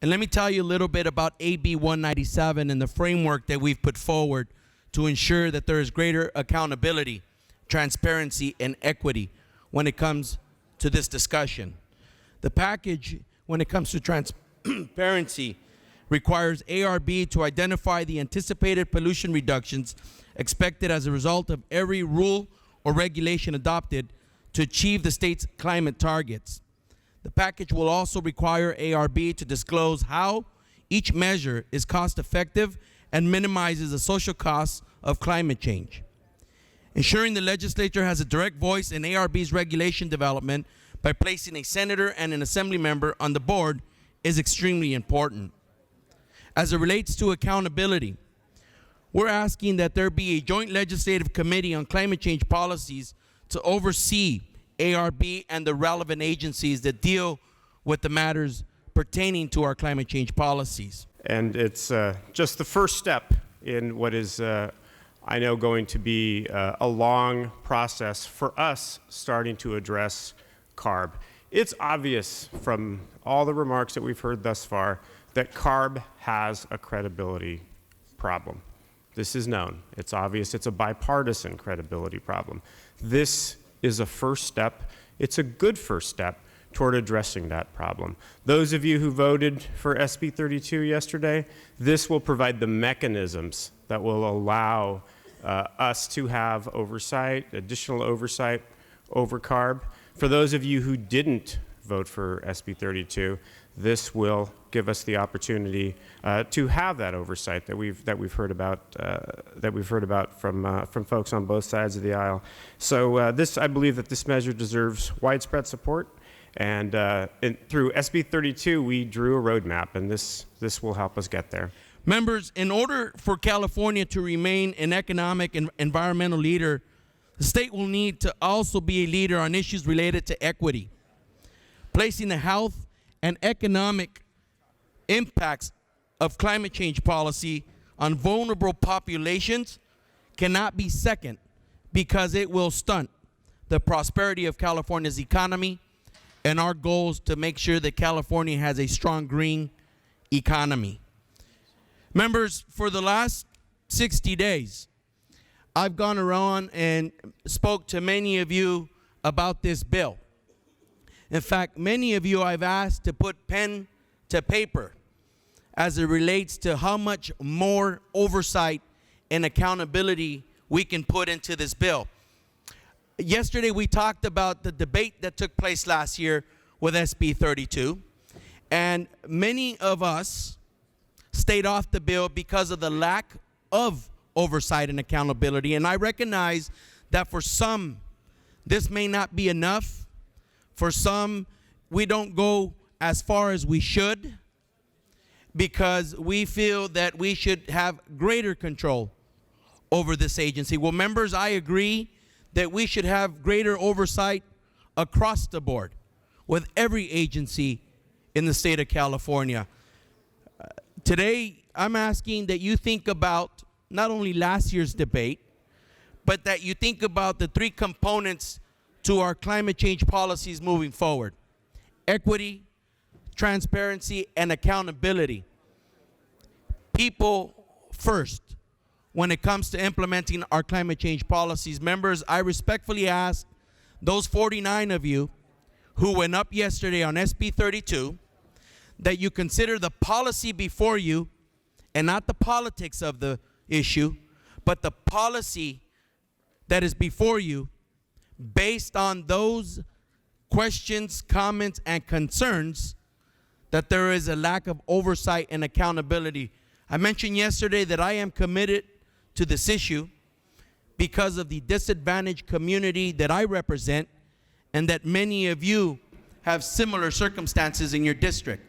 And let me tell you a little bit about AB 197 and the framework that we've put forward to ensure that there is greater accountability, transparency, and equity when it comes to this discussion. The package, when it comes to transparency, requires ARB to identify the anticipated pollution reductions expected as a result of every rule or regulation adopted to achieve the state's climate targets. The package will also require ARB to disclose how each measure is cost-effective and minimizes the social costs of climate change. Ensuring the legislature has a direct voice in ARB's regulation development by placing a senator and an assembly member on the board is extremely important. As it relates to accountability, we're asking that there be a joint legislative committee on climate change policies to oversee ARB and the relevant agencies that deal with the matters pertaining to our climate change policies. And it's just the first step in what is, I know, going to be a long process for us starting to address CARB. It's obvious from all the remarks that we've heard thus far that CARB has a credibility problem. This is known. It's obvious. It's a bipartisan credibility problem. This is a first step. It's a good first step toward addressing that problem. Those of you who voted for SB 32 yesterday, this will provide the mechanisms that will allow us to have oversight, additional oversight over CARB. For those of you who didn't vote for SB 32, this will give us the opportunity to have that oversight that we've heard about from folks on both sides of the aisle. So I believe that this measure deserves widespread support, and through SB 32 we drew a roadmap, and this will help us get there. Members, in order for California to remain an economic and environmental leader, the state will need to also be a leader on issues related to equity. Placing the health and economic impacts of climate change policy on vulnerable populations cannot be second, because it will stunt the prosperity of California's economy and our goals to make sure that California has a strong green economy. Members, for the last 60 days, I've gone around and spoke to many of you about this bill. In fact, many of you I've asked to put pen to paper as it relates to how much more oversight and accountability we can put into this bill. Yesterday we talked about the debate that took place last year with SB 32, and many of us stayed off the bill because of the lack of oversight and accountability. And I recognize that for some, this may not be enough. For some, we don't go as far as we should because we feel that we should have greater control over this agency. Well, members, I agree that we should have greater oversight across the board with every agency in the state of California. Today, I'm asking that you think about not only last year's debate, but that you think about the three components to our climate change policies moving forward: equity, transparency, and accountability. People first when it comes to implementing our climate change policies. Members, I respectfully ask those 49 of you who went up yesterday on SB 32 that you consider the policy before you and not the politics of the issue, but the policy that is before you based on those questions, comments, and concerns that there is a lack of oversight and accountability. I mentioned yesterday that I am committed to this issue because of the disadvantaged community that I represent and that many of you have similar circumstances in your district.